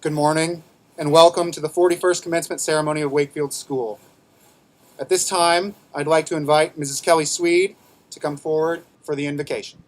Good morning, and welcome to the 41st Commencement Ceremony of Wakefield School. At this time, I'd like to invite Mrs. Kelly Swede to come forward for the invocation.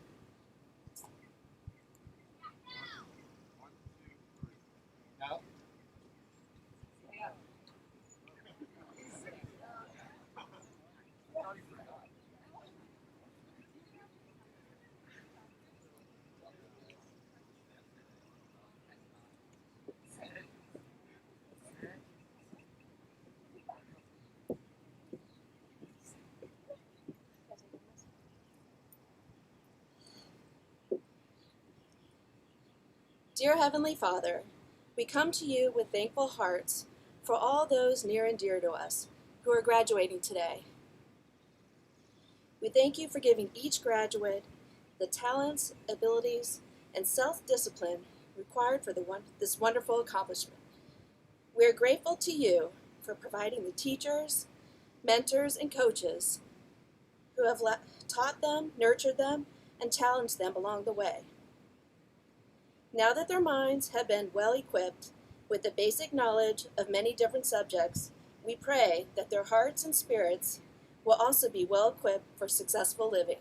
Dear Heavenly Father, we come to you with thankful hearts for all those near and dear to us who are graduating today. We thank you for giving each graduate the talents, abilities, and self-discipline required for this wonderful accomplishment. We are grateful to you for providing the teachers, mentors, and coaches who have taught them, nurtured them, and challenged them along the way. Now that their minds have been well equipped with the basic knowledge of many different subjects, we pray that their hearts and spirits will also be well equipped for successful living.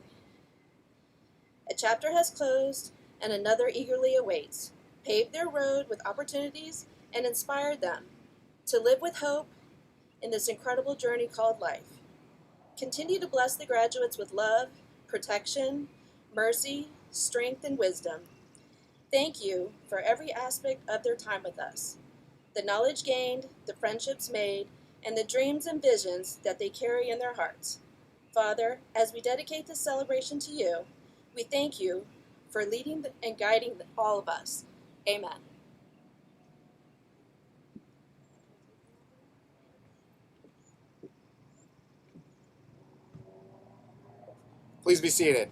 A chapter has closed and another eagerly awaits. Pave their road with opportunities and inspire them to live with hope in this incredible journey called life. Continue to bless the graduates with love, protection, mercy, strength, and wisdom. Thank you for every aspect of their time with us, the knowledge gained, the friendships made, and the dreams and visions that they carry in their hearts. Father, as we dedicate this celebration to you, we thank you for leading and guiding all of us. Amen. Please be seated.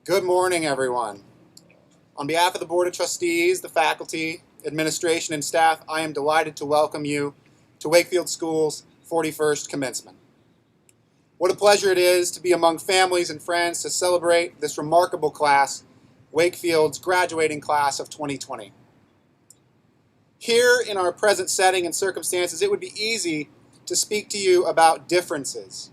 Good morning, everyone. On behalf of the Board of Trustees, the faculty, administration, and staff, I am delighted to welcome you to Wakefield School's 41st commencement. What a pleasure it is to be among families and friends to celebrate this remarkable class, Wakefield's graduating class of 2020. Here in our present setting and circumstances, it would be easy to speak to you about differences,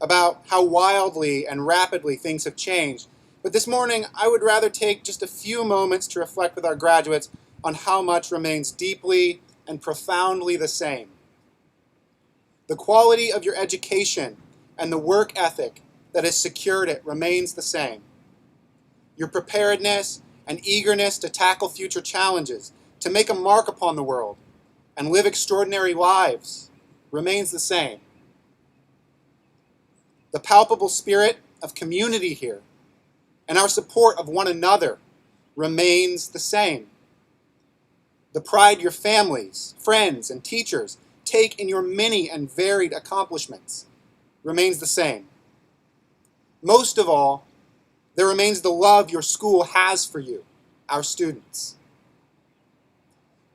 about how wildly and rapidly things have changed. But this morning, I would rather take just a few moments to reflect with our graduates on how much remains deeply and profoundly the same. The quality of your education and the work ethic that has secured it remains the same. Your preparedness and eagerness to tackle future challenges, to make a mark upon the world, and live extraordinary lives remains the same. The palpable spirit of community here and our support of one another remains the same. The pride your families, friends, and teachers take in your many and varied accomplishments remains the same. Most of all, there remains the love your school has for you, our students.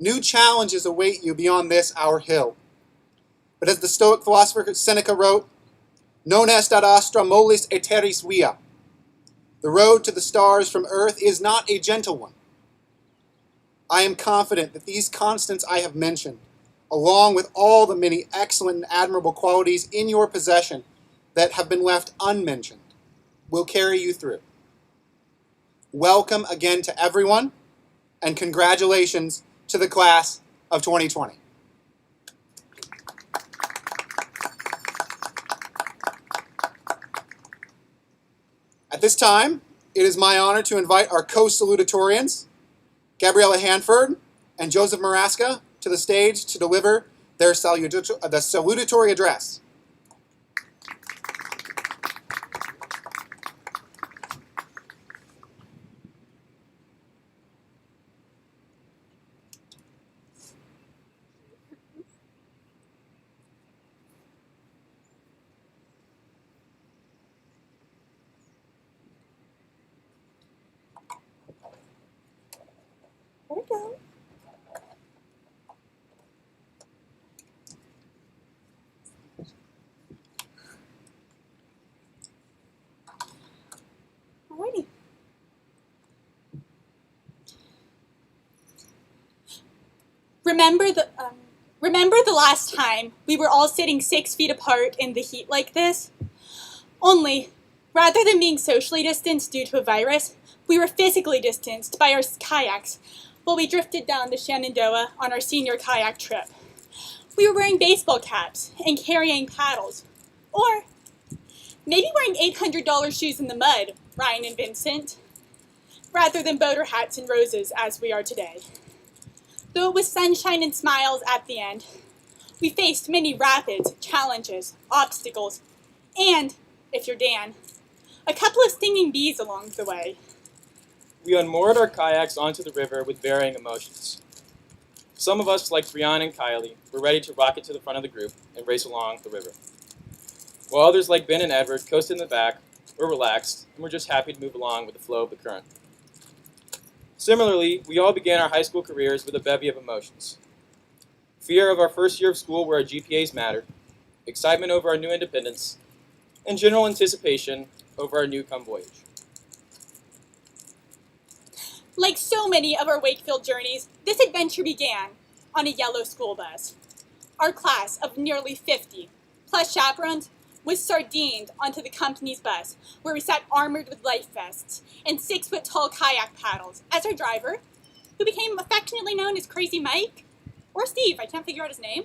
New challenges await you beyond this, our hill. But as the Stoic philosopher Seneca wrote, non est ad astra mollis aeteris via. The road to the stars from earth is not a gentle one. I am confident that these constants I have mentioned, along with all the many excellent and admirable qualities in your possession that have been left unmentioned, will carry you through. Welcome again to everyone, and congratulations to the class of 2020. At this time, it is my honor to invite our co-salutatorians, Gabriella Hanford and Joseph Maraska, to the stage to deliver their salutatory address. There we go. Alrighty. Remember the last time we were all sitting 6 feet apart in the heat like this? Only, rather than being socially distanced due to a virus, we were physically distanced by our kayaks while we drifted down the Shenandoah on our senior kayak trip. We were wearing baseball caps and carrying paddles. Or maybe wearing $800 shoes in the mud, Ryan and Vincent, rather than boater hats and roses as we are today. Though it was sunshine and smiles at the end, we faced many rapids, challenges, obstacles, and, if you're Dan, a couple of stinging bees along the way. We unmoored our kayaks onto the river with varying emotions. Some of us, like Brianna and Kylie, were ready to rocket to the front of the group and race along the river. While others, like Ben and Edward, coasted in the back, were relaxed, and were just happy to move along with the flow of the current. Similarly, we all began our high school careers with a bevy of emotions. Fear of our first year of school where our GPAs mattered, excitement over our new independence, and general anticipation over our new come voyage. Like so many of our Wakefield journeys, this adventure began on a yellow school bus. Our class of nearly 50, plus chaperones, was sardined onto the company's bus, where we sat armored with life vests and 6-foot-tall kayak paddles as our driver, who became affectionately known as Crazy Mike, or Steve, I can't figure out his name,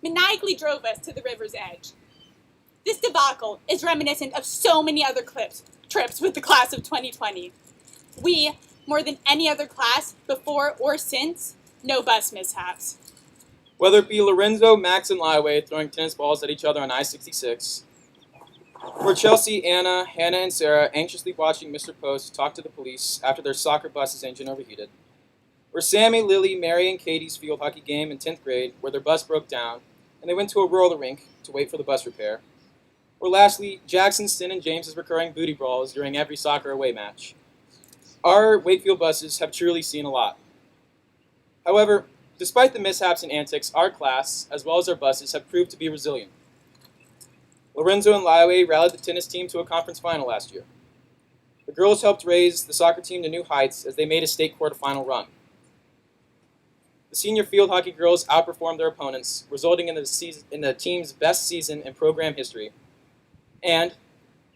maniacally drove us to the river's edge. This debacle is reminiscent of so many other trips with the class of 2020. We, more than any other class, before or since, no bus mishaps. Whether it be Lorenzo, Max, and Liway throwing tennis balls at each other on I-66, or Chelsea, Anna, Hannah, and Sarah anxiously watching Mr. Post talk to the police after their soccer bus's engine overheated, or Sammy, Lily, Mary, and Katie's field hockey game in 10th grade where their bus broke down and they went to a roller rink to wait for the bus repair, or lastly, Jackson, Stin, and James's recurring booty brawls during every soccer away match. Our Wakefield buses have truly seen a lot. However, despite the mishaps and antics, our class, as well as our buses, have proved to be resilient. Lorenzo and Liawei rallied the tennis team to a conference final last year. The girls helped raise the soccer team to new heights as they made a state quarterfinal run. The senior field hockey girls outperformed their opponents, resulting in the team's best season in program history. And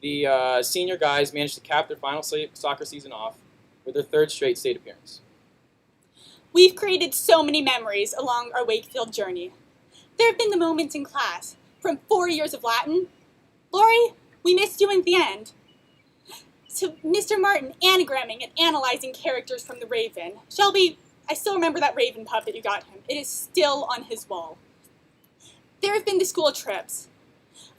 the senior guys managed to cap their final soccer season off with their third straight state appearance. We've created so many memories along our Wakefield journey. There have been the moments in class, from 4 years of Latin. Lori, we missed you in the end. To Mr. Martin anagramming and analyzing characters from the Raven. Shelby, I still remember that Raven puppet you got him. It is still on his wall. There have been the school trips.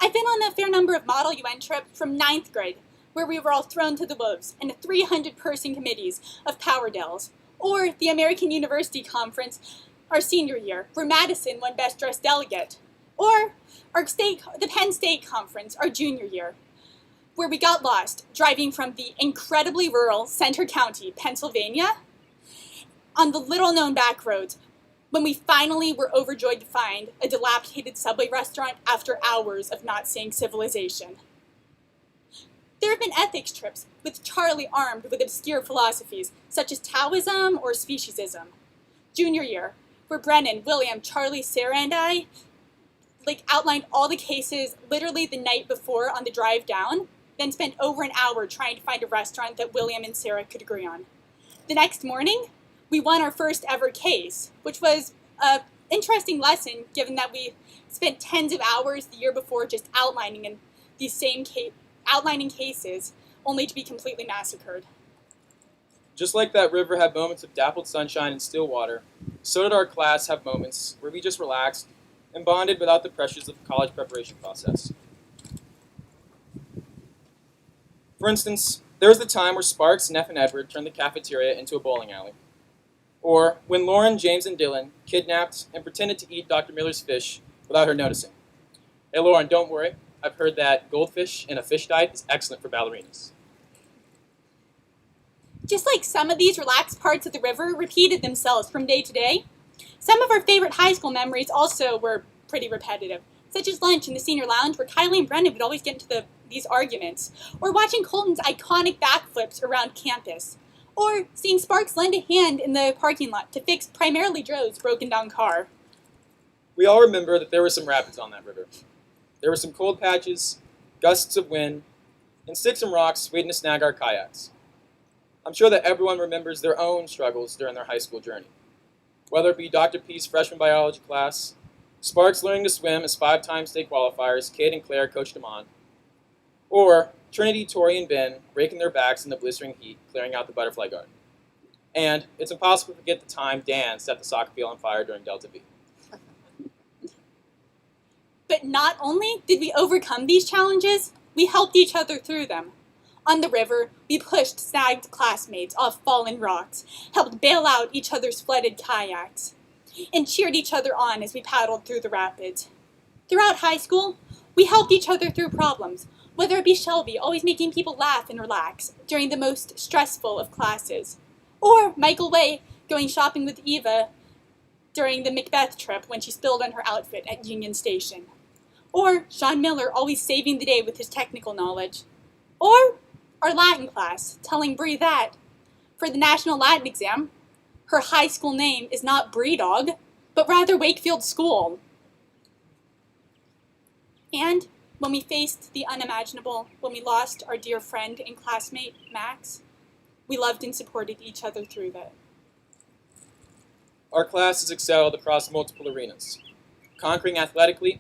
I've been on a fair number of Model UN trips from 9th grade, where we were all thrown to the wolves in 300-person committees of power dells, or the American University Conference our senior year, where Madison won Best Dressed Delegate, or the Penn State Conference our junior year, where we got lost driving from the incredibly rural Center County, Pennsylvania, on the little-known back roads, when we finally were overjoyed to find a dilapidated Subway restaurant after hours of not seeing civilization. There have been ethics trips with Charlie armed with obscure philosophies, such as Taoism or speciesism. Junior year, where Brennan, William, Charlie, Sarah, and I outlined all the cases literally the night before on the drive down, then spent over an hour trying to find a restaurant that William and Sarah could agree on. The next morning, we won our first ever case, which was an interesting lesson given that we spent tens of hours the year before just outlining cases, only to be completely massacred. Just like that river had moments of dappled sunshine and still water, so did our class have moments where we just relaxed and bonded without the pressures of the college preparation process. For instance, there was the time where Sparks, Neff, and Edward turned the cafeteria into a bowling alley. Or when Lauren, James, and Dylan kidnapped and pretended to eat Dr. Miller's fish without her noticing. Hey Lauren, don't worry. I've heard that goldfish in a fish diet is excellent for ballerinas. Just like some of these relaxed parts of the river repeated themselves from day to day, some of our favorite high school memories also were pretty repetitive, such as lunch in the senior lounge where Kylie and Brendan would always get into these arguments, or watching Colton's iconic backflips around campus, or seeing Sparks lend a hand in the parking lot to fix primarily Joe's broken down car. We all remember that there were some rapids on that river. There were some cold patches, gusts of wind, and sticks and rocks waiting to snag our kayaks. I'm sure that everyone remembers their own struggles during their high school journey. Whether it be Dr. P's freshman biology class, Sparks learning to swim as 5-time state qualifiers Kate and Claire coached him on, or Trinity, Tori, and Ben breaking their backs in the blistering heat, clearing out the butterfly garden. And it's impossible to forget the time Dan set the soccer field on fire during Delta V. But not only did we overcome these challenges, we helped each other through them. On the river, we pushed snagged classmates off fallen rocks, helped bail out each other's flooded kayaks, and cheered each other on as we paddled through the rapids. Throughout high school, we helped each other through problems, whether it be Shelby always making people laugh and relax during the most stressful of classes, or Michael Way going shopping with Eva during the Macbeth trip when she spilled on her outfit at Union Station, or Sean Miller always saving the day with his technical knowledge, or our Latin class telling Bree that, for the National Latin exam, her high school name is not Bree Dog, but rather Wakefield School. And when we faced the unimaginable, when we lost our dear friend and classmate, Max, we loved and supported each other through that. Our class has excelled across multiple arenas, conquering athletically.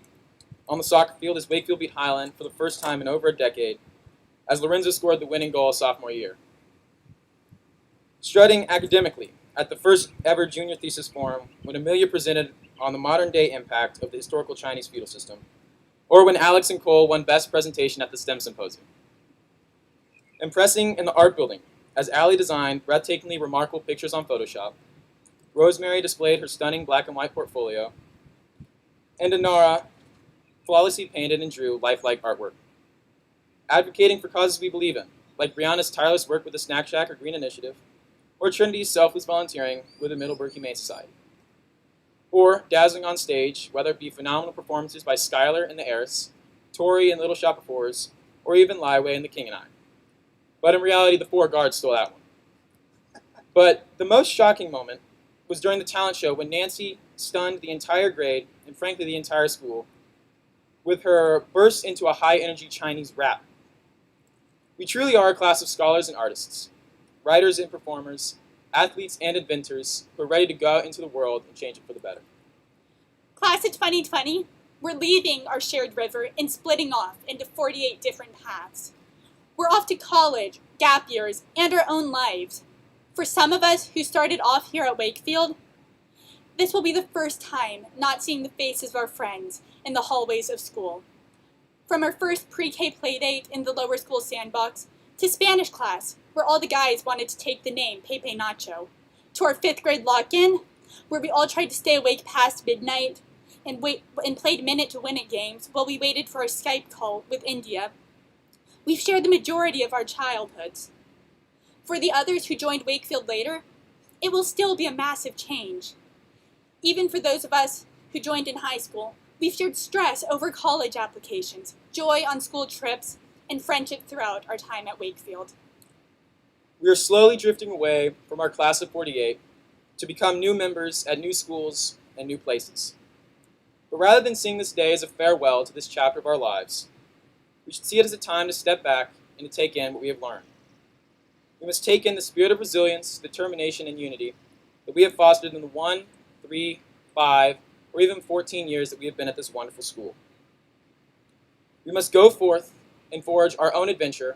On the soccer field as Wakefield beat Highland for the first time in over a decade, as Lorenzo scored the winning goal sophomore year. Strutting academically at the first ever junior thesis forum when Amelia presented on the modern day impact of the historical Chinese feudal system, or when Alex and Cole won best presentation at the STEM Symposium. Impressing in the art building as Allie designed breathtakingly remarkable pictures on Photoshop, Rosemary displayed her stunning black and white portfolio, and Anara flawlessly painted and drew lifelike artwork. Advocating for causes we believe in, like Brianna's tireless work with the Snack Shack or Green Initiative, or Trinity's selfless volunteering with the Middleburg Humane Society. or dazzling on stage, whether it be phenomenal performances by Skylar and the Heiress, Tori in Little Shop of Horrors, or even Liway in The King and I. But in reality, the four guards stole that one. But the most shocking moment was during the talent show when Nancy stunned the entire grade, and frankly the entire school, with her burst into a high-energy Chinese rap. We truly are a class of scholars and artists, writers and performers, athletes and inventors who are ready to go out into the world and change it for the better. Class of 2020, we're leaving our shared river and splitting off into 48 different paths. We're off to college, gap years, and our own lives. For some of us who started off here at Wakefield, this will be the first time not seeing the faces of our friends in the hallways of school. From our first pre-K playdate in the lower school sandbox, to Spanish class, where all the guys wanted to take the name Pepe Nacho, to our 5th grade lock-in, where we all tried to stay awake past midnight and played minute-to-win-it games while we waited for our Skype call with India. We've shared the majority of our childhoods. For the others who joined Wakefield later, it will still be a massive change. Even for those of us who joined in high school, we've shared stress over college applications, joy on school trips, and friendship throughout our time at Wakefield. We are slowly drifting away from our class of 48 to become new members at new schools and new places. But rather than seeing this day as a farewell to this chapter of our lives, we should see it as a time to step back and to take in what we have learned. We must take in the spirit of resilience, determination, and unity that we have fostered in the 1, 3, 5, or even 14 years that we have been at this wonderful school. We must go forth and forge our own adventure,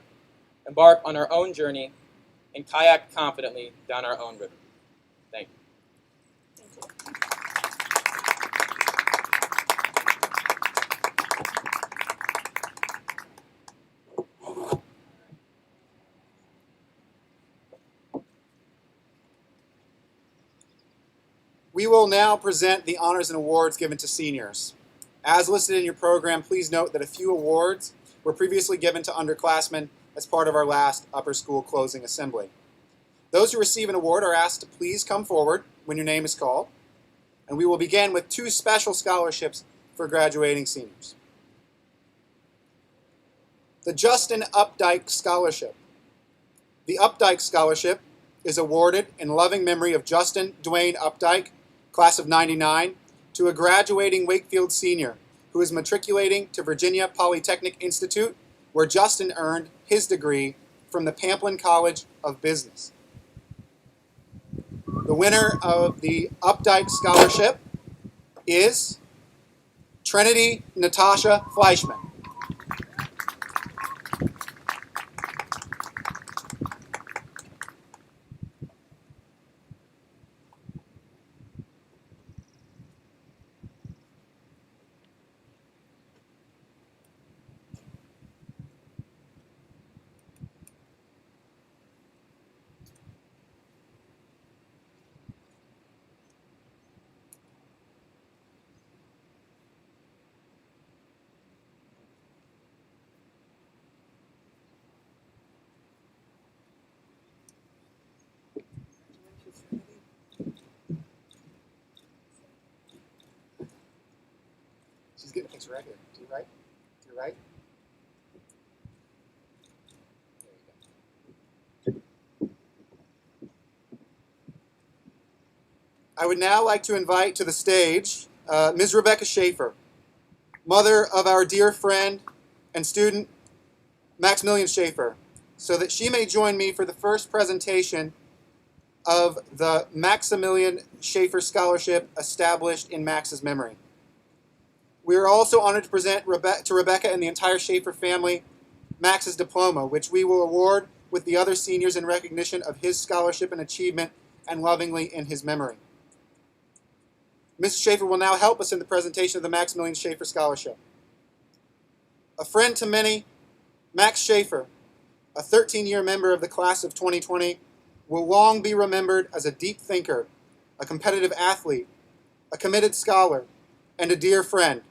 embark on our own journey, and kayak confidently down our own river. Thank you. We will now present the honors and awards given to seniors. As listed in your program, please note that a few awards were previously given to underclassmen as part of our last upper school closing assembly. Those who receive an award are asked to please come forward when your name is called, and we will begin with 2 special scholarships for graduating seniors. The Justin Updike Scholarship. The Updike Scholarship is awarded in loving memory of Justin Dwayne Updike, class of '99, to a graduating Wakefield senior who is matriculating to Virginia Polytechnic Institute, where Justin earned his degree from the Pamplin College of Business. The winner of the Updike Scholarship is Trinity Natasha Fleischman. She's getting things right here. To your right. To your right. There you go. I would now like to invite to the stage Ms. Rebecca Schaefer, mother of our dear friend and student Maximilian Schaefer, so that she may join me for the first presentation of the Maximilian Schaefer Scholarship established in Max's memory. We are also honored to present to Rebecca and the entire Schaefer family Max's diploma, which we will award with the other seniors in recognition of his scholarship and achievement and lovingly in his memory. Mrs. Schaefer will now help us in the presentation of the Maximilian Schaefer Scholarship. A friend to many, Max Schaefer, a 13-year member of the class of 2020, will long be remembered as a deep thinker, a competitive athlete, a committed scholar, and a dear friend.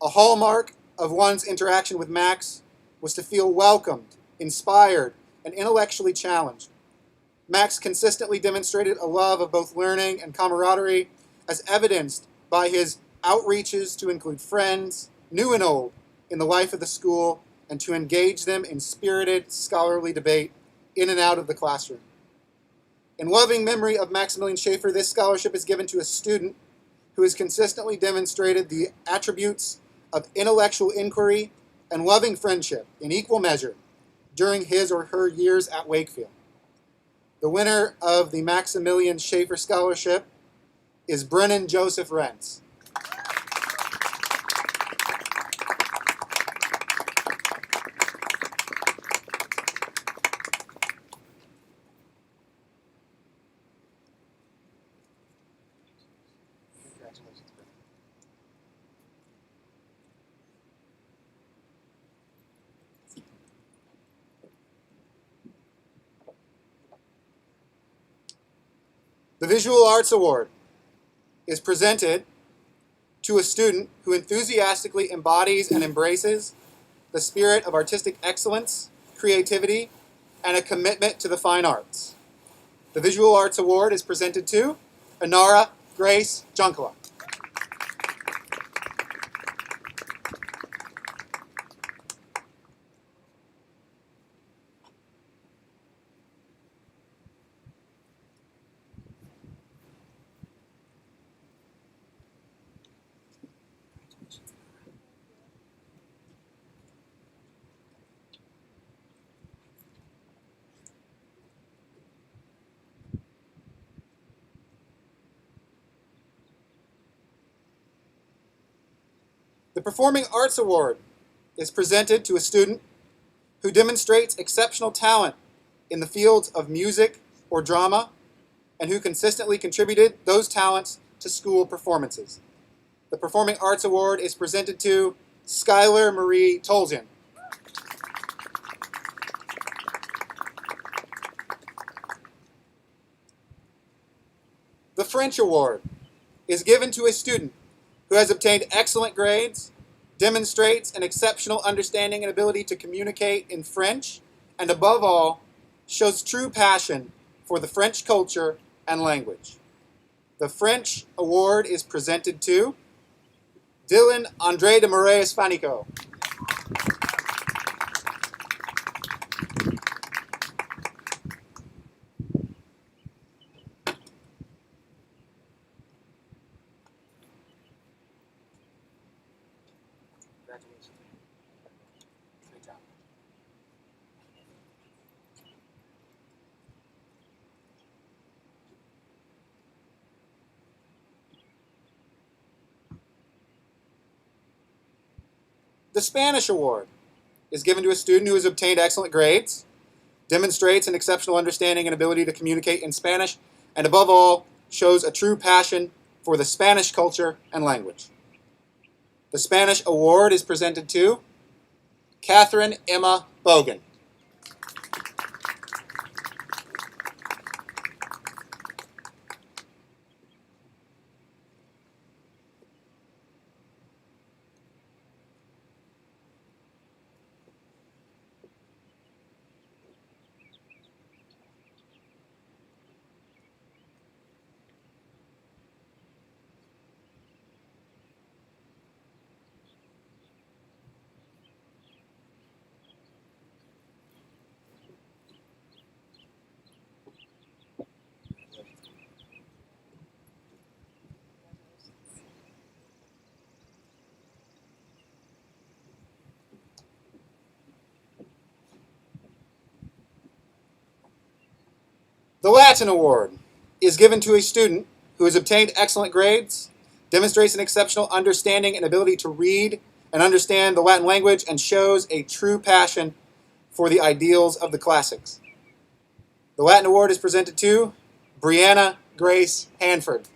A hallmark of one's interaction with Max was to feel welcomed, inspired, and intellectually challenged. Max consistently demonstrated a love of both learning and camaraderie, as evidenced by his outreaches to include friends, new and old, in the life of the school and to engage them in spirited scholarly debate in and out of the classroom. In loving memory of Maximilian Schaefer, this scholarship is given to a student who has consistently demonstrated the attributes of intellectual inquiry and loving friendship in equal measure during his or her years at Wakefield. The winner of the Maximilian Schaefer Scholarship is Brennan Joseph Rentz. Congratulations, Brennan. The Visual Arts Award is presented to a student who enthusiastically embodies and embraces the spirit of artistic excellence, creativity, and a commitment to the fine arts. The Visual Arts Award is presented to Inara Grace Junkala. The Performing Arts Award is presented to a student who demonstrates exceptional talent in the fields of music or drama and who consistently contributed those talents to school performances. The Performing Arts Award is presented to Skylar Marie Tolzien. The French Award is given to a student who has obtained excellent grades, demonstrates an exceptional understanding and ability to communicate in French, and above all, shows true passion for the French culture and language. The French Award is presented to Dylan André de Moraes Fanico. Congratulations. Great job. The Spanish Award is given to a student who has obtained excellent grades, demonstrates an exceptional understanding and ability to communicate in Spanish, and above all, shows a true passion for the Spanish culture and language. The Spanish Award is presented to Catherine Emma Bogan. The Latin Award is given to a student who has obtained excellent grades, demonstrates an exceptional understanding and ability to read and understand the Latin language, and shows a true passion for the ideals of the classics. The Latin Award is presented to Brianna Grace Hanford.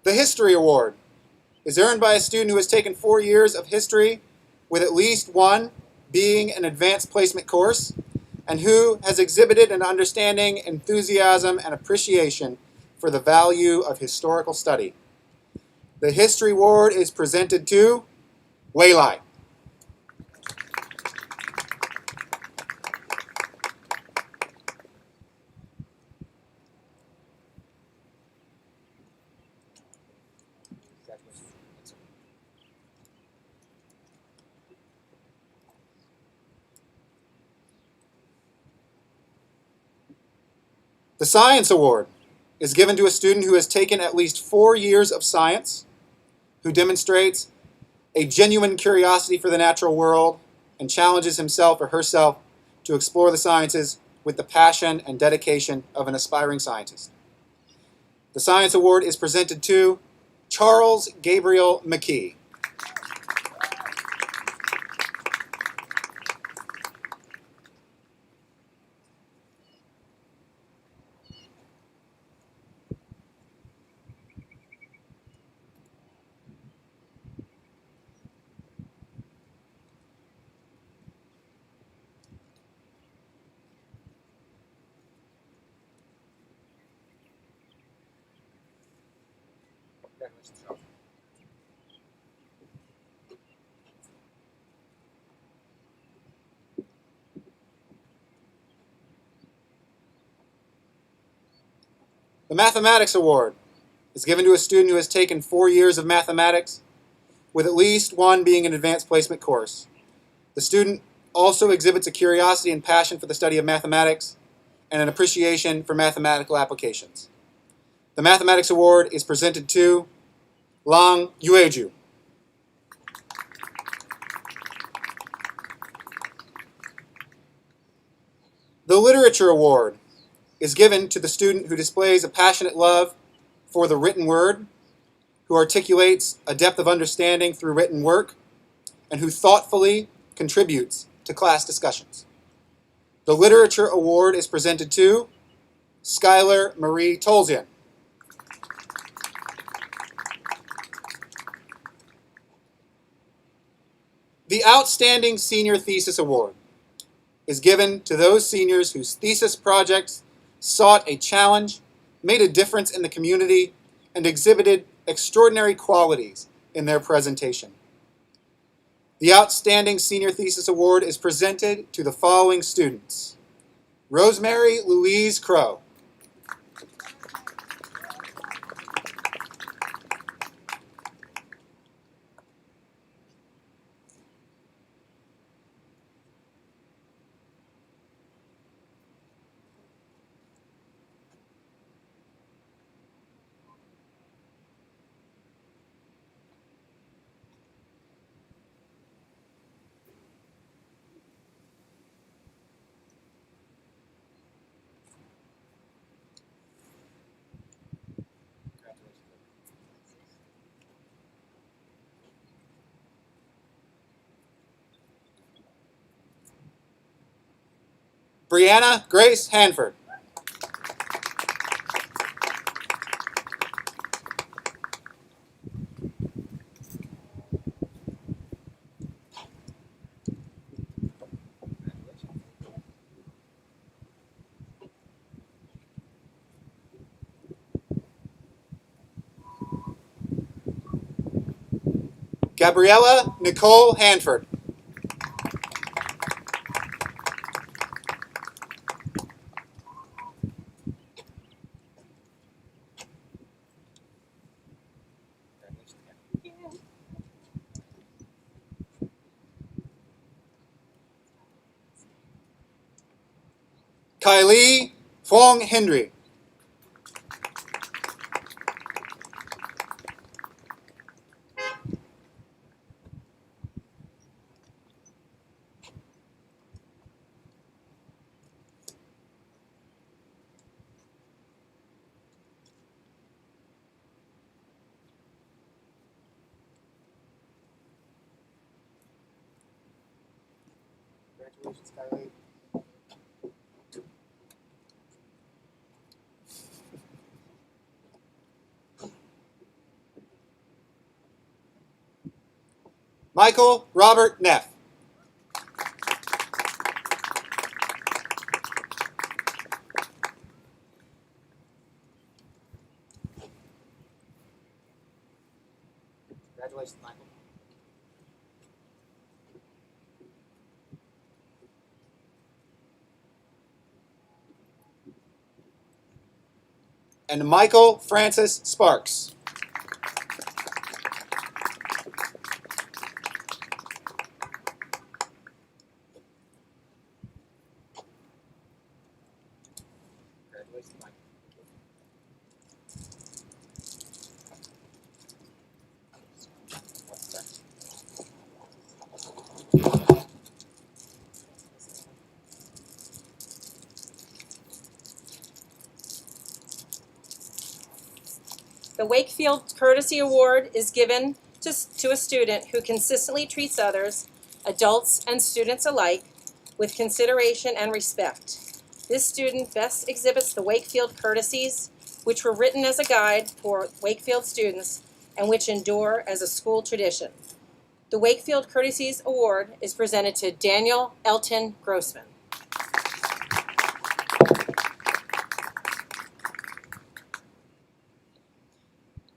The History Award is earned by a student who has taken 4 years of history with at least one being an advanced placement course, and who has exhibited an understanding, enthusiasm, and appreciation for the value of historical study. The History Award is presented to Waylai. The Science Award is given to a student who has taken at least 4 years of science, who demonstrates a genuine curiosity for the natural world and challenges himself or herself to explore the sciences with the passion and dedication of an aspiring scientist. The Science Award is presented to Charles Gabriel McKee. The Mathematics Award is given to a student who has taken 4 years of mathematics, with at least one being an advanced placement course. The student also exhibits a curiosity and passion for the study of mathematics and an appreciation for mathematical applications. The Mathematics Award is presented to Lang Yueju. The Literature Award is given to the student who displays a passionate love for the written word, who articulates a depth of understanding through written work, and who thoughtfully contributes to class discussions. The Literature Award is presented to Skylar Marie Tolzian. The Outstanding Senior Thesis Award is given to those seniors whose thesis projects sought a challenge, made a difference in the community, and exhibited extraordinary qualities in their presentation. The Outstanding Senior Thesis Award is presented to the following students: Rosemary Louise Crow, Brianna Grace Hanford, Gabriella Nicole Hanford, Kylie Fong Hendry, congratulations, Kylie. Michael Robert Neff. Congratulations, Michael. And Michael Francis Sparks. Congratulations, Michael. The Wakefield Courtesy Award is given to a student who consistently treats others, adults and students alike, with consideration and respect. This student best exhibits the Wakefield courtesies, which were written as a guide for Wakefield students and which endure as a school tradition. The Wakefield Courtesies Award is presented to Daniel Elton Grossman.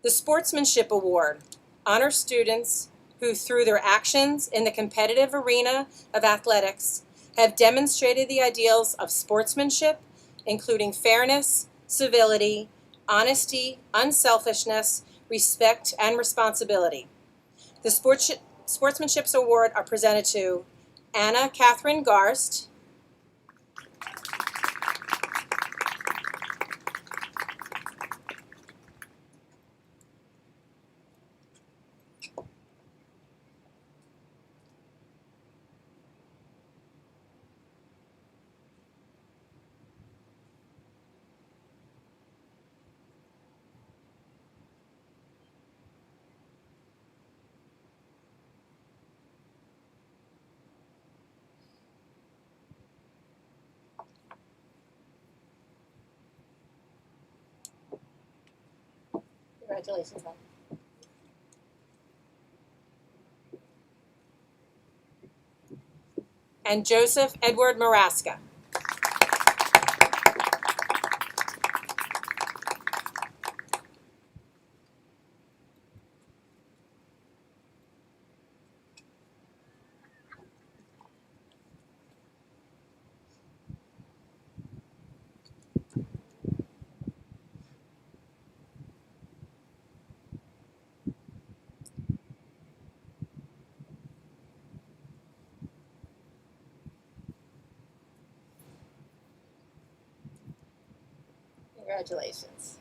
The Sportsmanship Award honors students who, through their actions in the competitive arena of athletics, have demonstrated the ideals of sportsmanship, including fairness, civility, honesty, unselfishness, respect, and responsibility. The Sportsmanship Award are presented to Anna Catherine Garst, congratulations, Anna. And Joseph Edward Maraska. Congratulations.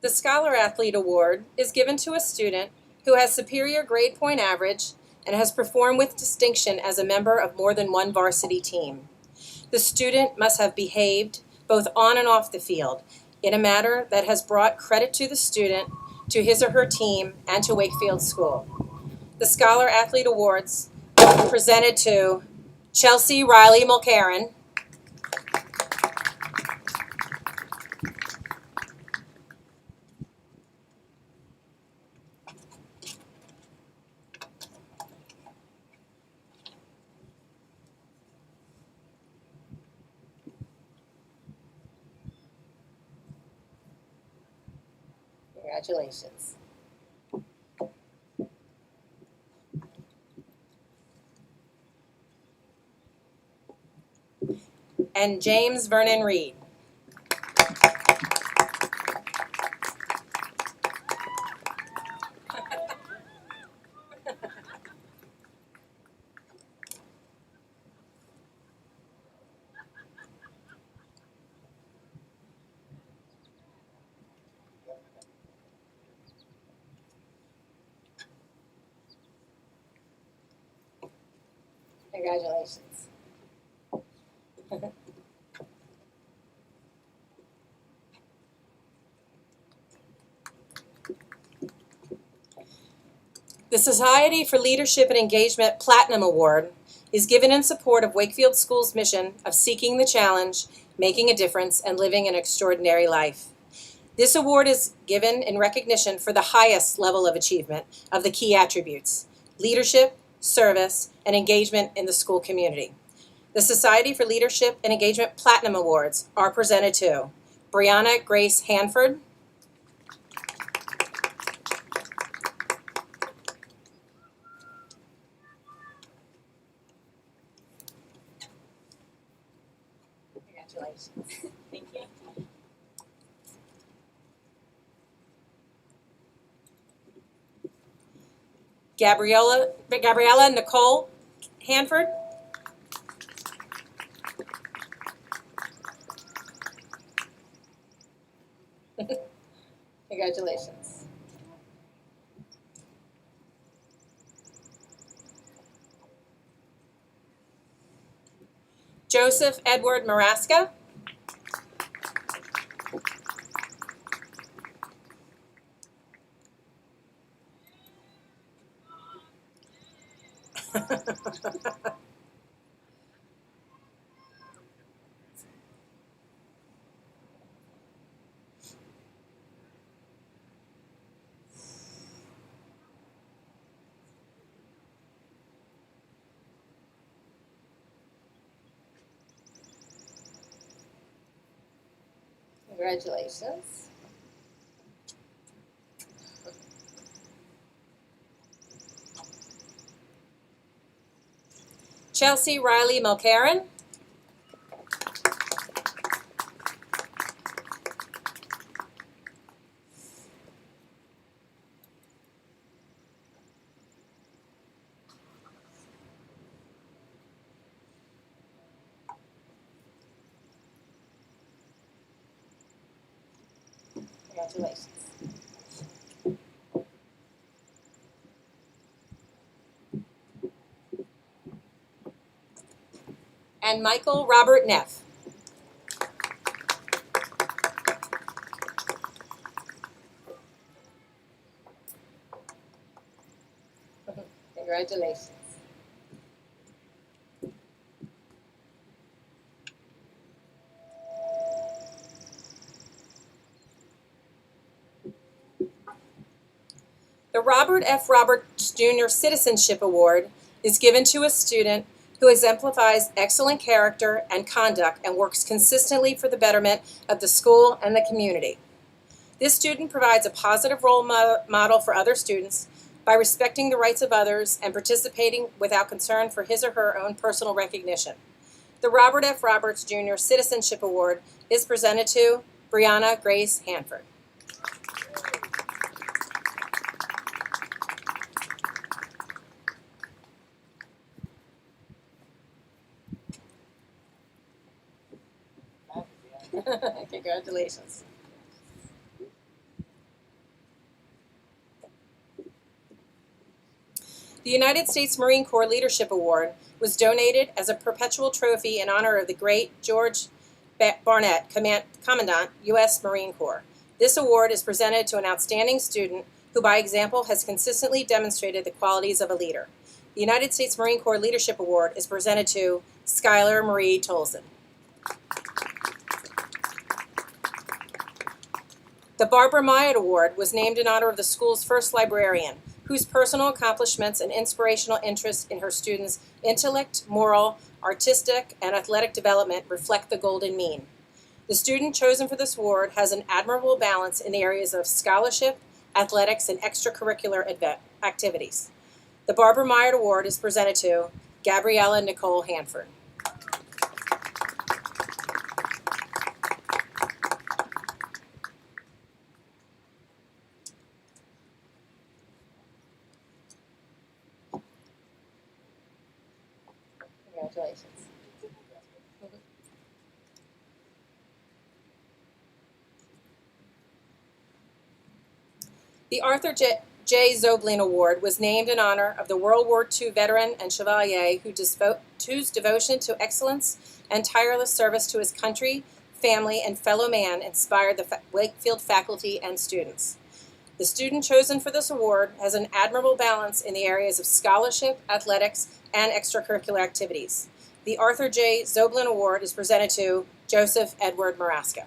The Scholar Athlete Award is given to a student who has superior grade point average and has performed with distinction as a member of more than one varsity team. The student must have behaved both on and off the field in a manner that has brought credit to the student, to his or her team, and to Wakefield School. The Scholar Athlete Awards are presented to Chelsea Riley Mulcairn, congratulations, and James Vernon Reed. Congratulations. The Society for Leadership and Engagement Platinum Award is given in support of Wakefield School's mission of seeking the challenge, making a difference, and living an extraordinary life. This award is given in recognition for the highest level of achievement of the key attributes: leadership, service, and engagement in the school community. The Society for Leadership and Engagement Platinum Awards are presented to Brianna Grace Hanford, congratulations, Thank you. Gabriella Nicole Hanford, congratulations. Joseph Edward Maraska, congratulations. Chelsea Riley Mulcairn, congratulations. And Michael Robert Neff. Congratulations. The Robert F. Roberts Jr. Citizenship Award is given to a student who exemplifies excellent character and conduct and works consistently for the betterment of the school and the community. This student provides a positive role model for other students by respecting the rights of others and participating without concern for his or her own personal recognition. The Robert F. Roberts Jr. Citizenship Award is presented to Brianna Grace Hanford. Congratulations. The United States Marine Corps Leadership Award was donated as a perpetual trophy in honor of the great George Barnett, Commandant, U.S. Marine Corps. This award is presented to an outstanding student who, by example, has consistently demonstrated the qualities of a leader. The United States Marine Corps Leadership Award is presented to Skylar Marie Tolson. The Barbara Myatt Award was named in honor of the school's first librarian, whose personal accomplishments and inspirational interest in her students' intellect, moral, artistic, and athletic development reflect the golden mean. The student chosen for this award has an admirable balance in the areas of scholarship, athletics, and extracurricular activities. The Barbara Myatt Award is presented to Gabriella Nicole Hanford. Congratulations. The Arthur J. Zoblin Award was named in honor of the World War II veteran and chevalier whose devotion to excellence and tireless service to his country, family, and fellow man inspired the Wakefield faculty and students. The student chosen for this award has an admirable balance in the areas of scholarship, athletics, and extracurricular activities. The Arthur J. Zoblin Award is presented to Joseph Edward Maraska.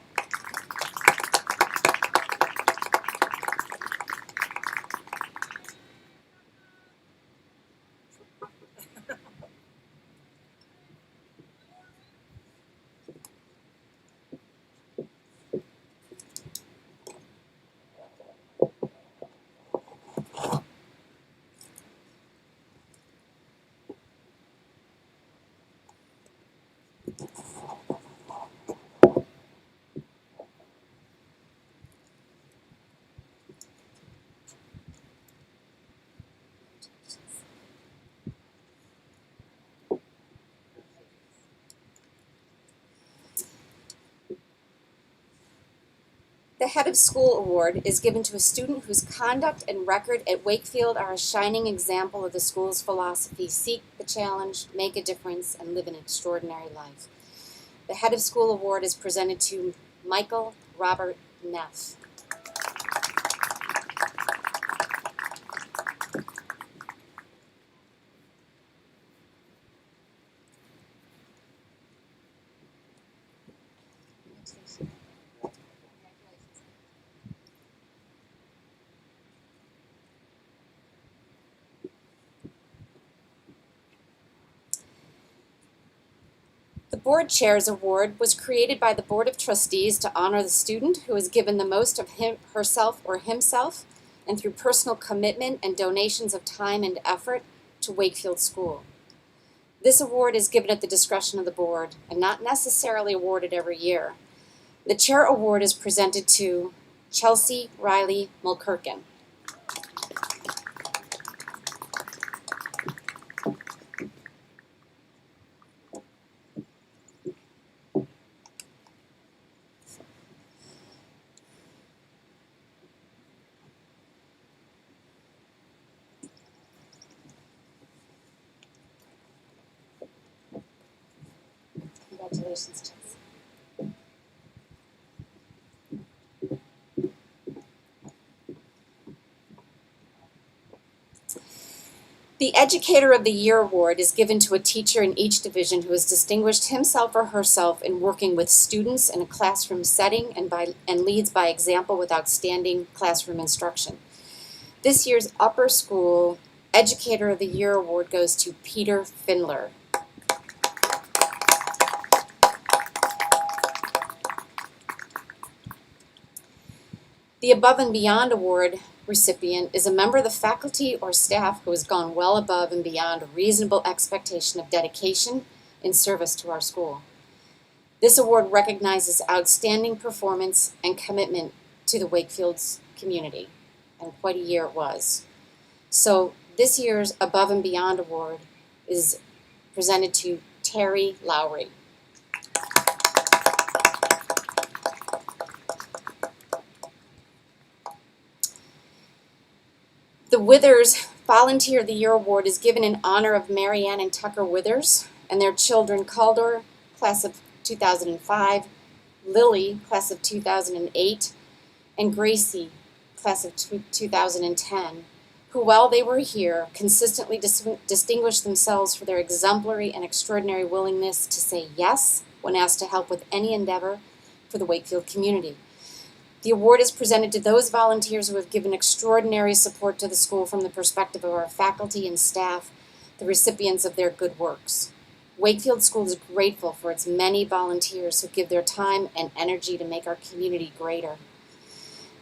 The Head of School Award is given to a student whose conduct and record at Wakefield are a shining example of the school's philosophy: seek the challenge, make a difference, and live an extraordinary life. The Head of School Award is presented to Michael Robert Neff. The Board Chair's Award was created by the Board of Trustees to honor the student who has given the most of herself or himself, and through personal commitment and donations of time and effort, to Wakefield School. This award is given at the discretion of the board and not necessarily awarded every year. The Chair Award is presented to Chelsea Riley Mulkirkin. Congratulations, Chelsea. The Educator of the Year Award is given to a teacher in each division who has distinguished himself or herself in working with students in a classroom setting and leads by example with outstanding classroom instruction. This year's Upper School Educator of the Year Award goes to Peter Findler. The Above and Beyond Award recipient is a member of the faculty or staff who has gone well above and beyond a reasonable expectation of dedication in service to our school. This award recognizes outstanding performance and commitment to the Wakefield's community, and quite a year it was. So this year's Above and Beyond Award is presented to Terry Lowry. The Withers Volunteer of the Year Award is given in honor of Marianne and Tucker Withers and their children Caldor, class of 2005, Lily, class of 2008, and Gracie, class of 2010, who, while they were here, consistently distinguished themselves for their exemplary and extraordinary willingness to say yes when asked to help with any endeavor for the Wakefield community. The award is presented to those volunteers who have given extraordinary support to the school from the perspective of our faculty and staff, the recipients of their good works. Wakefield School is grateful for its many volunteers who give their time and energy to make our community greater.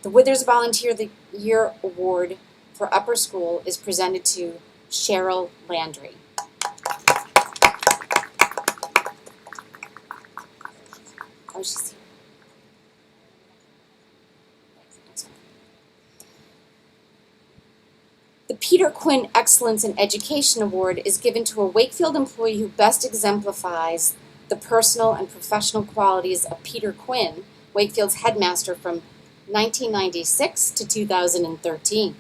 The Withers Volunteer of the Year Award for Upper School is presented to Cheryl Landry. Oh, she's here. The Peter Quinn Excellence in Education Award is given to a Wakefield employee who best exemplifies the personal and professional qualities of Peter Quinn, Wakefield's headmaster from 1996 to 2013.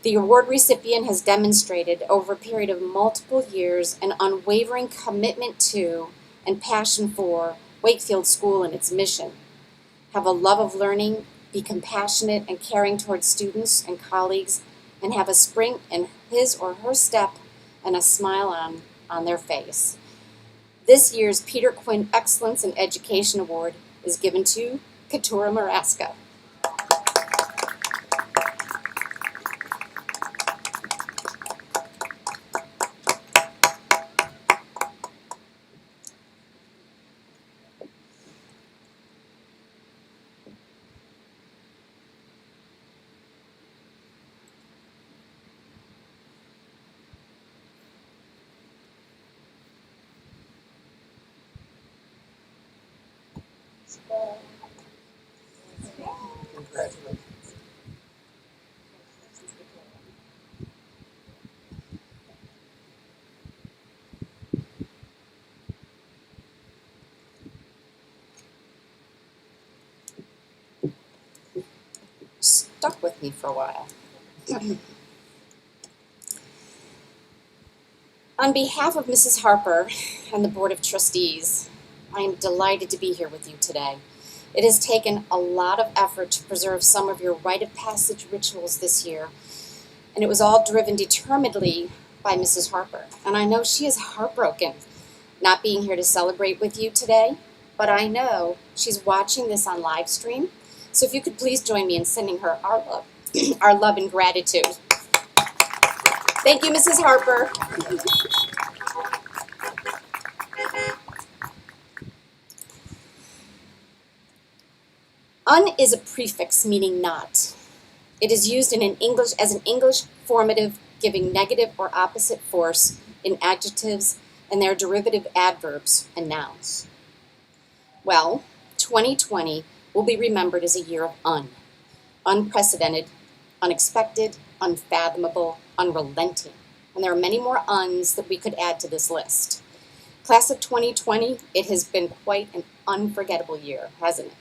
The award recipient has demonstrated over a period of multiple years an unwavering commitment to and passion for Wakefield School and its mission. Have a love of learning, be compassionate and caring towards students and colleagues, and have a spring in his or her step and a smile on their face. This year's Peter Quinn Excellence in Education Award is given to Katura Maraska. Congratulations. stuck with me for a while. On behalf of Mrs. Harper and the Board of Trustees, I am delighted to be here with you today. It has taken a lot of effort to preserve some of your rite of passage rituals this year, and it was all driven determinedly by Mrs. Harper. And I know she is heartbroken not being here to celebrate with you today, but I know she's watching this on live stream. So if you could please join me in sending her our love, our love and gratitude. Thank you, Mrs. Harper. Un is a prefix meaning not. It is used in as an English formative giving negative or opposite force in adjectives and their derivative adverbs and nouns. Well, 2020 will be remembered as a year of unprecedented, unexpected, unfathomable, unrelenting. And there are many more uns that we could add to this list. Class of 2020, it has been quite an unforgettable year, hasn't it?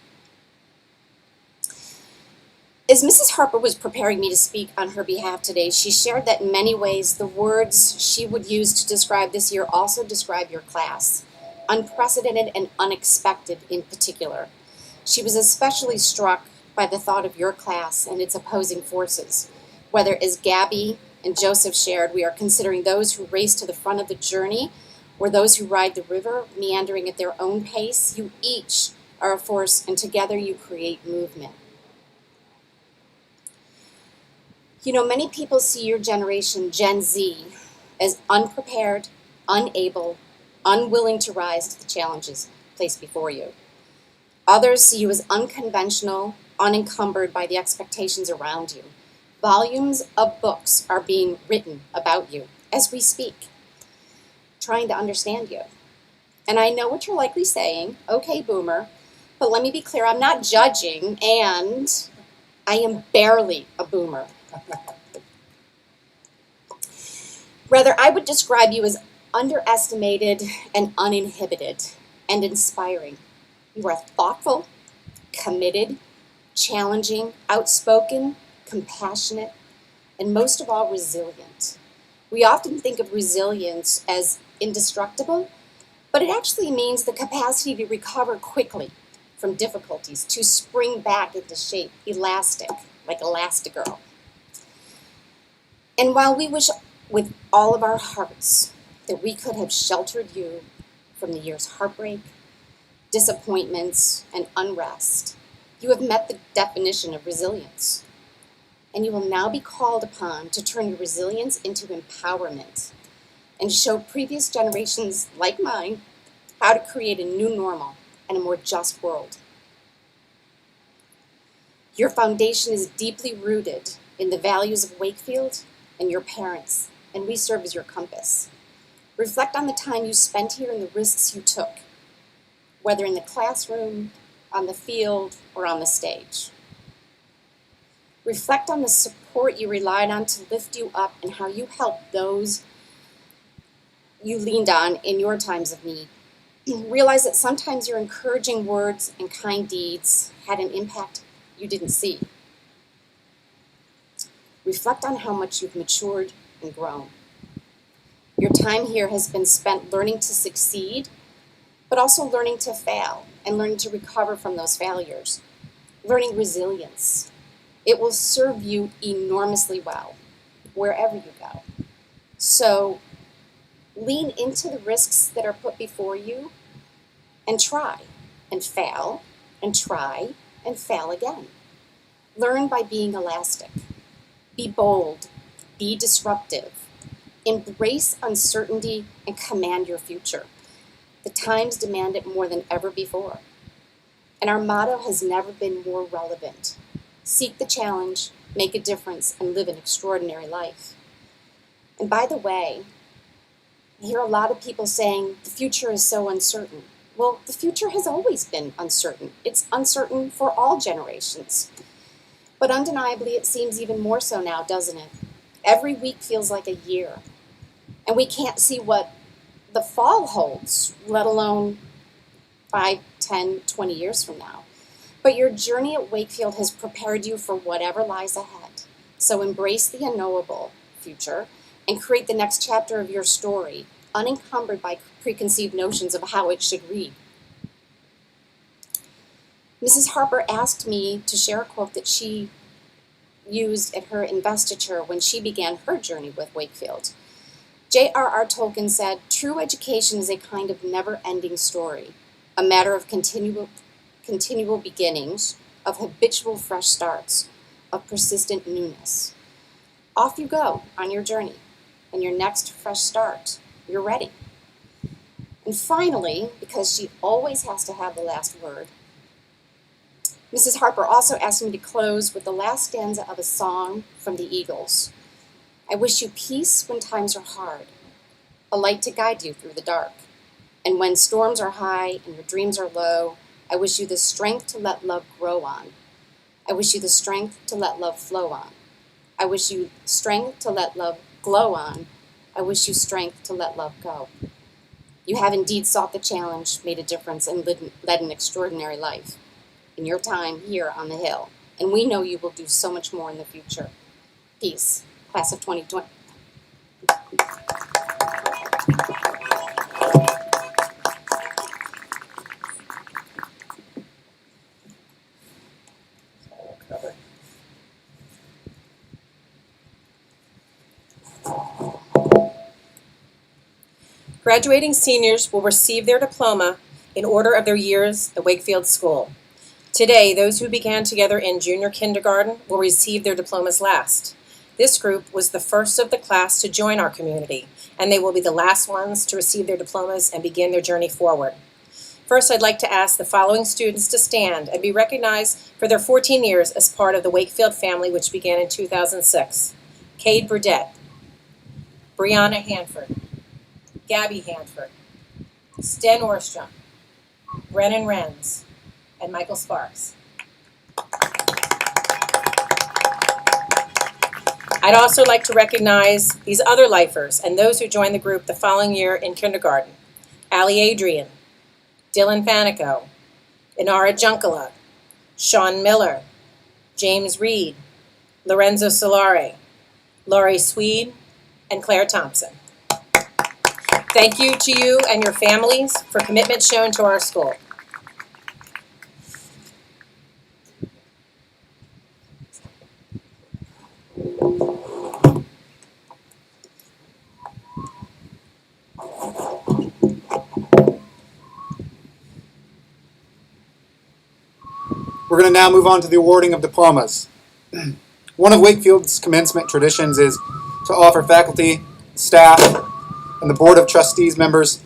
As Mrs. Harper was preparing me to speak on her behalf today, she shared that in many ways the words she would use to describe this year also describe your class, unprecedented and unexpected in particular. She was especially struck by the thought of your class and its opposing forces, whether, as Gabby and Joseph shared, we are considering those who race to the front of the journey or those who ride the river, meandering at their own pace. You each are a force, and together you create movement. You know, many people see your generation, Gen Z, as unprepared, unable, unwilling to rise to the challenges placed before you. Others see you as unconventional, unencumbered by the expectations around you. Volumes of books are being written about you as we speak, trying to understand you. And I know what you're likely saying, okay, boomer, but let me be clear, I'm not judging, and I am barely a boomer. Rather, I would describe you as underestimated and uninhibited and inspiring. You are thoughtful, committed, challenging, outspoken, compassionate, and most of all, resilient. We often think of resilience as indestructible, but it actually means the capacity to recover quickly from difficulties, to spring back into shape, elastic, like Elastigirl. And while we wish with all of our hearts that we could have sheltered you from the year's heartbreak, disappointments, and unrest, you have met the definition of resilience. And you will now be called upon to turn your resilience into empowerment and show previous generations like mine how to create a new normal and a more just world. Your foundation is deeply rooted in the values of Wakefield and your parents, and we serve as your compass. Reflect on the time you spent here and the risks you took, whether in the classroom, on the field, or on the stage. Reflect on the support you relied on to lift you up and how you helped those you leaned on in your times of need. Realize that sometimes your encouraging words and kind deeds had an impact you didn't see. Reflect on how much you've matured and grown. Your time here has been spent learning to succeed, but also learning to fail and learning to recover from those failures. Learning resilience. It will serve you enormously well wherever you go. So lean into the risks that are put before you and try and fail and try and fail again. Learn by being elastic. Be bold. Be disruptive. Embrace uncertainty and command your future. The times demand it more than ever before. And our motto has never been more relevant. Seek the challenge, make a difference, and live an extraordinary life. And by the way, I hear a lot of people saying the future is so uncertain. Well, the future has always been uncertain. It's uncertain for all generations. But undeniably, it seems even more so now, doesn't it? Every week feels like a year. And we can't see what the fall holds, let alone 5, 10, 20 years from now. But your journey at Wakefield has prepared you for whatever lies ahead. So embrace the unknowable future and create the next chapter of your story, unencumbered by preconceived notions of how it should read. Mrs. Harper asked me to share a quote that she used at her investiture when she began her journey with Wakefield. J.R.R. Tolkien said, "True education is a kind of never-ending story, a matter of continual beginnings, of habitual fresh starts, of persistent newness." Off you go on your journey, and your next fresh start, you're ready. And finally, because she always has to have the last word, Mrs. Harper also asked me to close with the last stanza of a song from the Eagles. "I wish you peace when times are hard, a light to guide you through the dark. And when storms are high and your dreams are low, I wish you the strength to let love grow on. I wish you the strength to let love flow on. I wish you strength to let love glow on. I wish you strength to let love go. You have indeed sought the challenge, made a difference, and led an extraordinary life in your time here on the Hill. And we know you will do so much more in the future. Peace. Class of 2020. Graduating seniors will receive their diploma in order of their years at Wakefield School. Today, those who began together in junior kindergarten will receive their diplomas last. This group was the first of the class to join our community, and they will be the last ones to receive their diplomas and begin their journey forward. First, I'd like to ask the following students to stand and be recognized for their 14 years as part of the Wakefield family, which began in 2006. Cade Burdett, Brianna Hanford, Gabby Hanford, Sten Orstrom, Brennan Renz, and Michael Sparks. I'd also like to recognize these other lifers and those who joined the group the following year in kindergarten. Allie Adrian, Dylan Fanico, Inara Junkala, Sean Miller, James Reed, Lorenzo Solare, Laurie Swede, and Claire Thompson. Thank you to you and your families for commitment shown to our school. We're going to now move on to the awarding of diplomas. One of Wakefield's commencement traditions is to offer faculty, staff, and the Board of Trustees members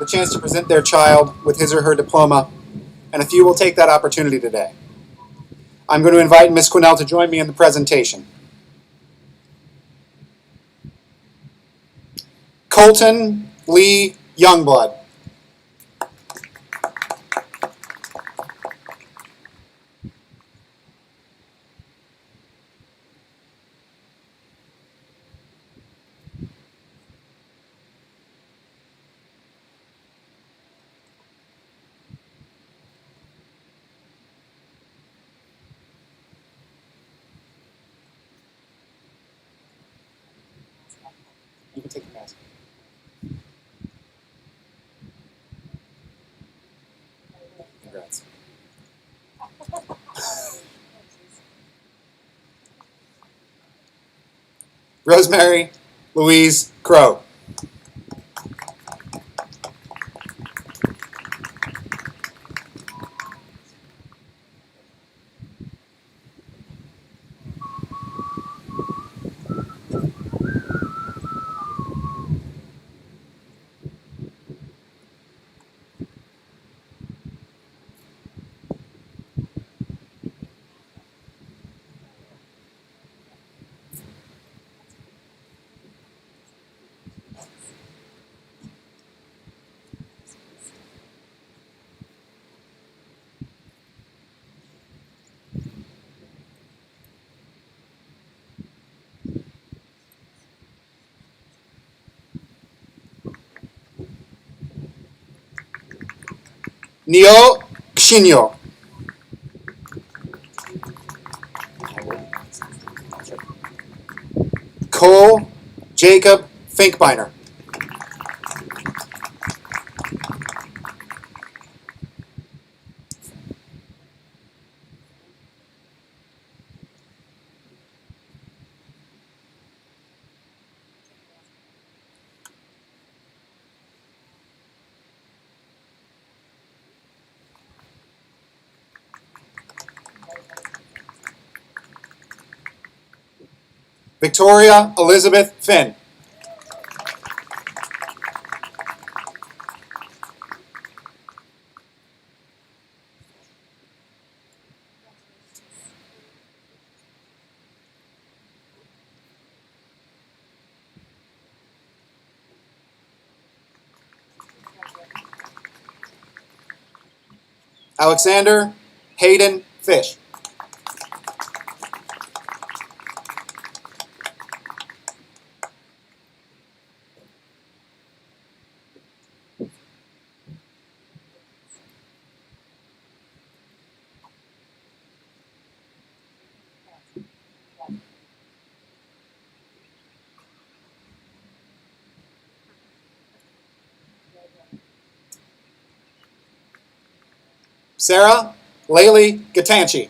the chance to present their child with his or her diploma, and a few will take that opportunity today. I'm going to invite Ms. Quinnell to join me in the presentation. Colton Lee Youngblood. You can take your mask. Congrats. Rosemary Louise Crow. Neo Xinyo. Cole Jacob Finkbeiner. Victoria Elizabeth Finn. Alexander Hayden Fish. Sarah Laylee Gatanchi.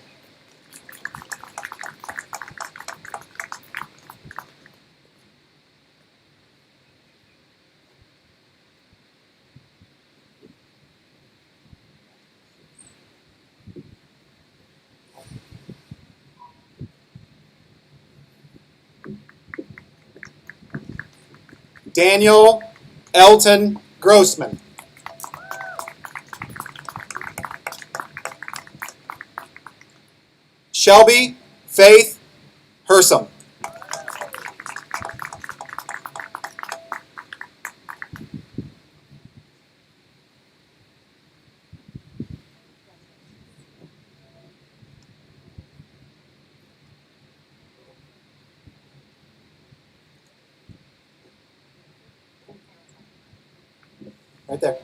Daniel Elton Grossman. Shelby Faith Hersom. Right there.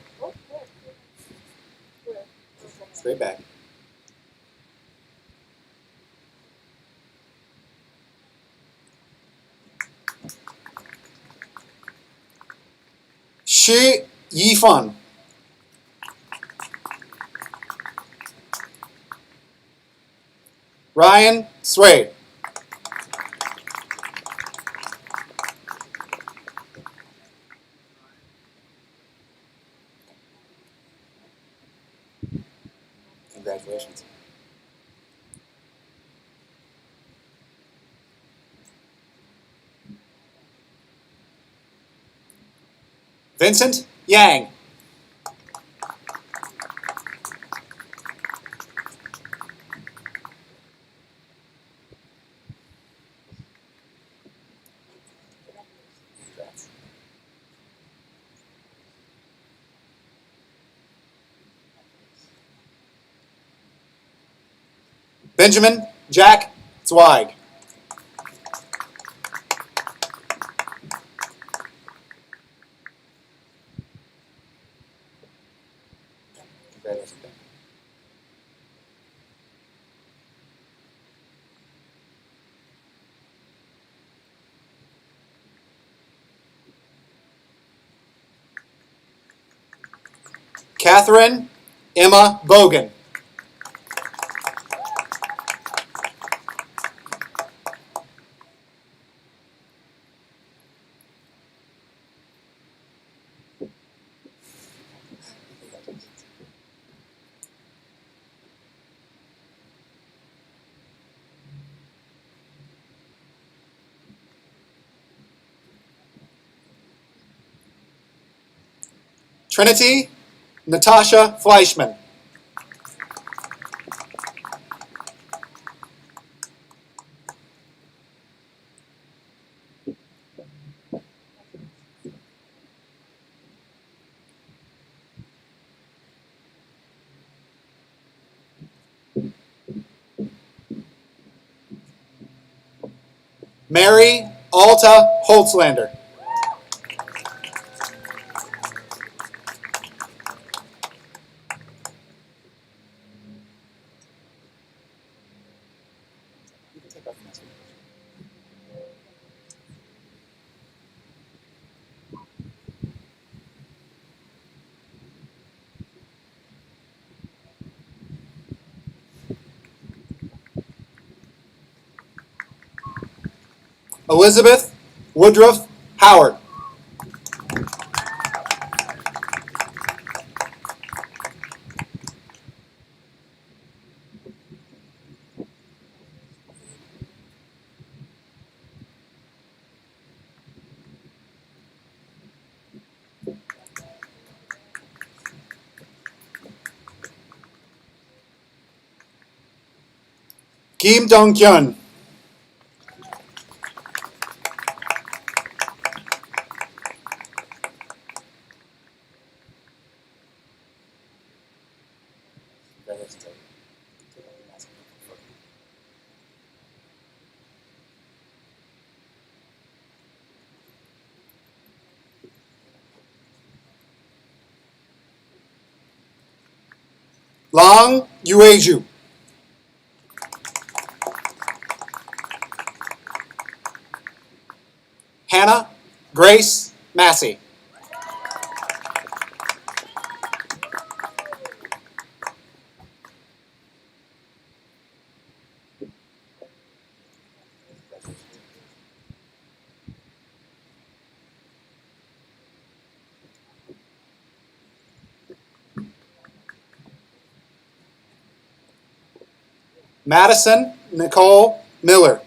Straight back. Shi Yifan. Ryan Swade. Congratulations. Vincent Yang. Benjamin Jack Zweig. Catherine Emma Bogan. Trinity Natasha Fleischman. Mary Alta Holtzlander. Elizabeth Woodruff Howard. Kim Dong-kyun. Long Yueju. Hannah Grace Massey. Madison Nicole Miller.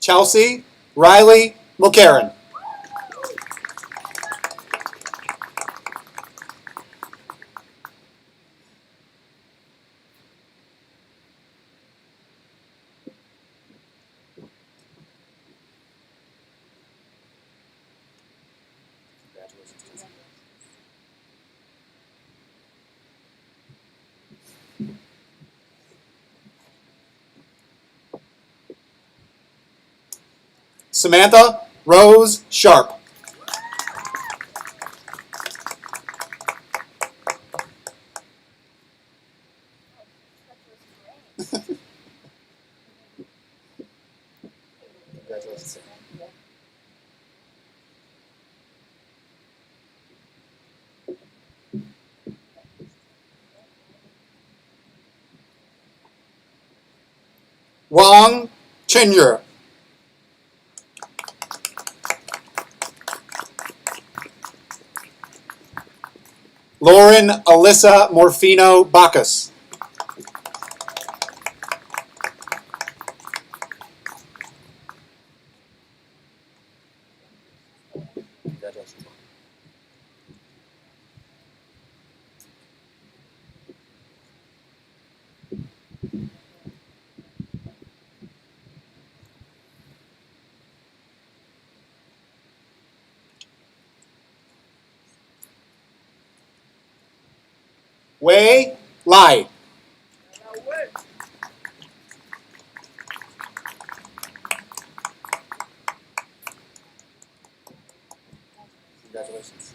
Chelsea Riley McCarran. Samantha Rose Sharp. Wang Chenyer. Lauren Alyssa Morfino Bacchus. Wei Lai. Congratulations.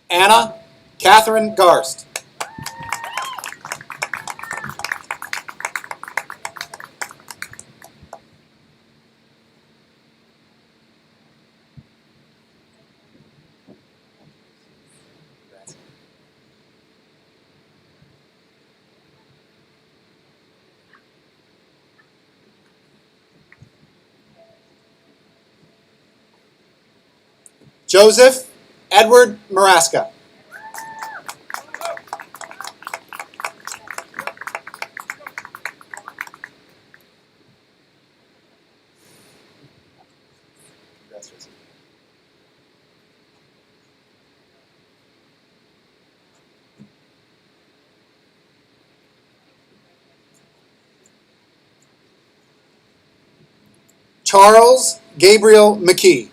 Anna Catherine Garst. Joseph Edward Maraska. Charles Gabriel McKee.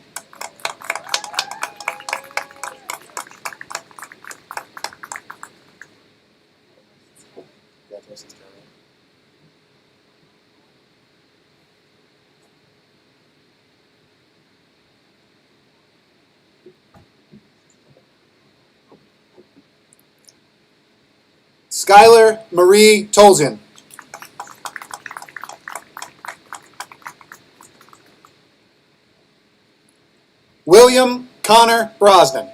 Skylar Marie Tolzien. William Connor Brosnan.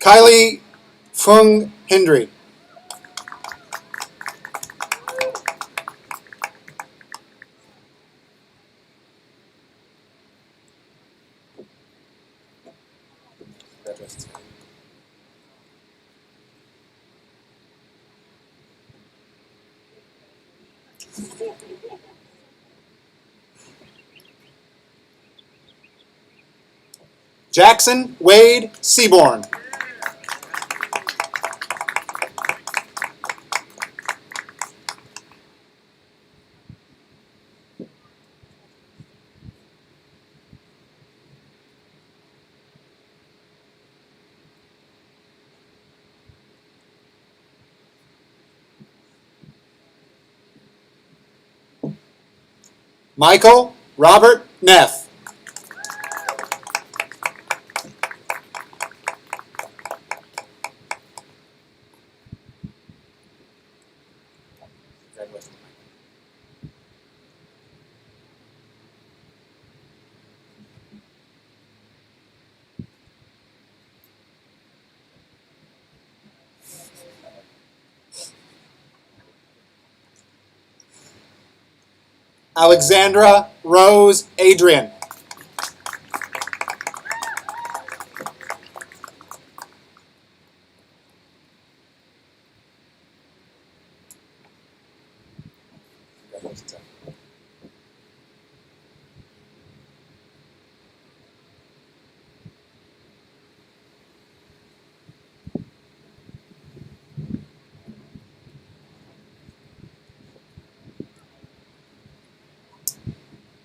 Kylie Fung Hendry. Jackson Wade Seaborn. Michael Robert Neff. Alexandra Rose Adrian.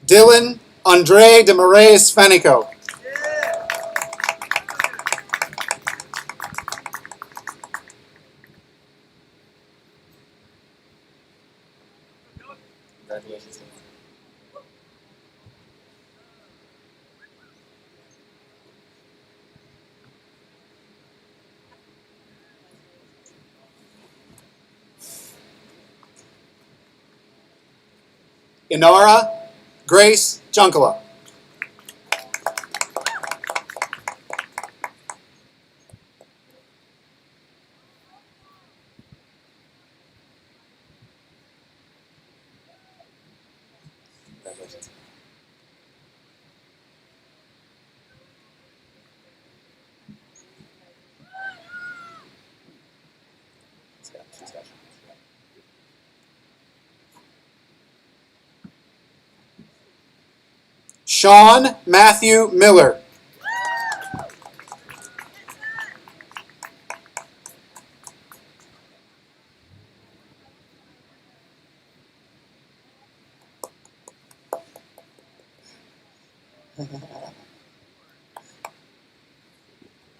Dylan Andre de Moraes Fanico. Congratulations. Inara Grace Junkala. Congratulations. Sean Matthew Miller.